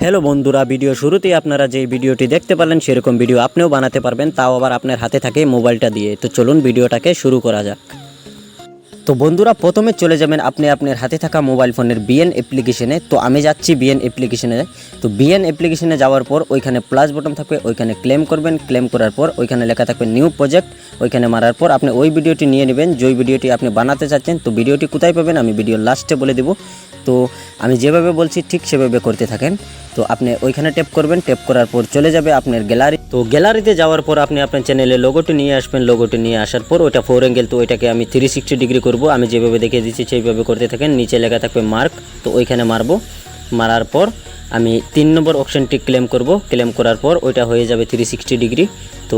Hello বন্ধুরা, video শুরুতেই আপনারা যে ভিডিওটি দেখতে পারলেন সেরকম ভিডিও আপনিও বানাতে পারবেন, তাও আবার আপনার হাতে থাকে মোবাইলটা দিয়ে। তো চলুন ভিডিওটাকে শুরু করা যাক। তো বন্ধুরা, প্রথমে চলে যাবেন আপনি আপনার হাতে থাকা মোবাইল ফোনের বিএন অ্যাপ্লিকেশনে। তো আমি যাচ্ছি বিএন অ্যাপ্লিকেশনে। তো বিএন অ্যাপ্লিকেশনে যাওয়ার পর ওইখানে প্লাস বটন থাকবে, ওইখানে ক্লেম করবেন। ক্লেম করার পর ওইখানে লেখা থাকবে নিউ প্রজেক্ট, ওইখানে মারার পর আপনি ওই ভিডিওটি নিয়ে নেবেন যেই ভিডিওটি আপনি বানাতে চাচ্ছেন। তো ভিডিওটি কোথায় পাবেন আমি ভিডিওর লাস্টে বলে দেব। তো আমি যেভাবে বলছি ঠিক সেভাবে করতে থাকেন। তো আপনি ওইখানে ট্যাপ করবেন, ট্যাপ করার পর চলে যাবে আপনার গ্যালারি। তো গ্যালারিতে যাওয়ার পর আপনি আপনার চ্যানেলের লোগোটি নিয়ে আসবেন। লোগোটি নিয়ে আসার পর ওইটা 4 অ্যাঙ্গেল, তো ওইটাকে আমি 360 ডিগ্রি করব। আমি যেভাবে দেখিয়ে দিচ্ছি সেইভাবে করতে থাকেন। নিচে লেখা থাকবে মার্ক, তো ওইখানে মারবো। মারার পর আমি 3 নম্বর অপশানটি ক্লেম করব। ক্লেম করার পর ওইটা হয়ে যাবে 360 ডিগ্রি। তো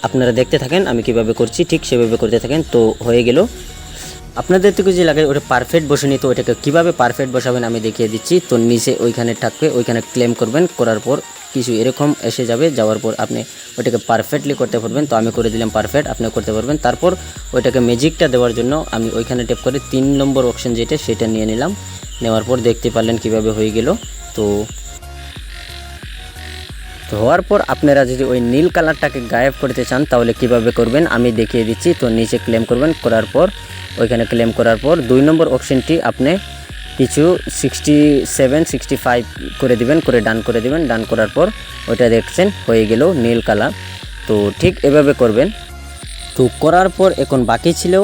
আপনারা দেখতে থাকেন আমি কিভাবে করছি, ঠিক সেভাবে করতে থাকেন। তো হয়ে গেল। আপনাদের থেকে যে লাগে ওটা পারফেক্ট বসেনি, তো ওইটাকে কীভাবে পারফেক্ট বসাবেন আমি দেখিয়ে দিচ্ছি। তো নিচে ওইখানে থাকবে, ওইখানে ক্লেম করবেন। করার পর কিছু এরকম এসে যাবে। যাওয়ার পর আপনি ওইটাকে পারফেক্টলি করতে পারবেন। তো আমি করে দিলাম পারফেক্ট, আপনি করতে পারবেন। তারপর ওইটাকে ম্যাজিকটা দেওয়ার জন্য আমি ওইখানে ট্যাপ করে 3 নম্বর অপশন যেটা সেটা নিয়ে নিলাম। নেওয়ার পর দেখতে পারলেন কিভাবে হয়ে গেল। তো হওয়ার পর আপনারা যদি ওই নীল কালারটাকে গায়েব করতে চান তাহলে কিভাবে করবেন আমি দেখিয়ে দিচ্ছি। তো নিচে ক্লেম করবেন। করার পর ওইখানে ক্লেম করার পর 2 নম্বর অপশনটি আপনি কিছু 67 65 করে দিবেন, করে ডান করে দিবেন। ডান করার পর ওইটা দেখছেন হয়ে গেল নীল কালার। তো ঠিক এভাবে করবেন। তো করার পর এখন বাকি ছিল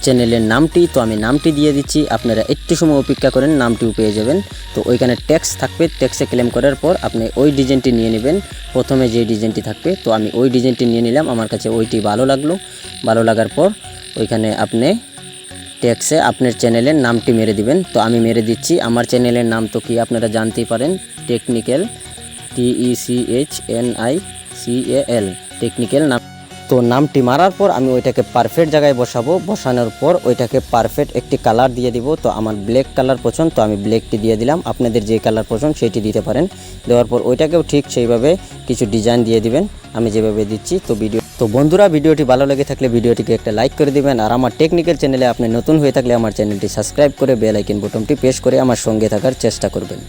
চ্যানেলের নামটি। তো আমি নামটি দিয়ে দিচ্ছি, আপনারা একটু সময় অপেক্ষা করেন, নামটিও পেয়ে যাবেন। তো ওইখানে ট্যাক্স থাকবে, ট্যাক্সে ক্লেম করার পর আপনি ওই ডিজাইনটি নিয়ে নেবেন। প্রথমে যে ডিজাইনটি থাকবে, তো আমি ওই ডিজাইনটি নিয়ে নিলাম। আমার কাছে ওইটি ভালো লাগলো। ভালো লাগার পর ওইখানে আপনি ট্যাক্সে আপনার চ্যানেলের নামটি মেরে দিবেন। তো আমি মেরে দিচ্ছি। আমার চ্যানেলের নাম তো কি আপনারা জানতেই পারেন, টেকনিক্যাল, TECHNICAL, টেকনিক্যাল নাম। তো নামটি মারার পর আমি ওইটাকে পারফেক্ট জায়গায় বসাবো। বসানোর পর ওইটাকে পারফেক্ট একটি কালার দিয়ে দিব। তো আমার ব্ল্যাক কালার পছন্দ, তো আমি ব্ল্যাকটি দিয়ে দিলাম। আপনাদের যে কালার পছন্দ সেটি দিতে পারেন। দেওয়ার পর ওইটাকেও ঠিক সেইভাবে কিছু ডিজাইন দিয়ে দিবেন আমি যেভাবে দিচ্ছি। তো বন্ধুরা, ভিডিওটি ভালো লেগে থাকলে ভিডিওটিকে একটা লাইক করে দিবেন। আর আমার টেকনিক্যাল চ্যানেলে আপনি নতুন হয়ে থাকলে আমার চ্যানেলটি সাবস্ক্রাইব করে বেল আইকন বাটনটি প্রেস করে আমার সঙ্গে থাকার চেষ্টা করবেন।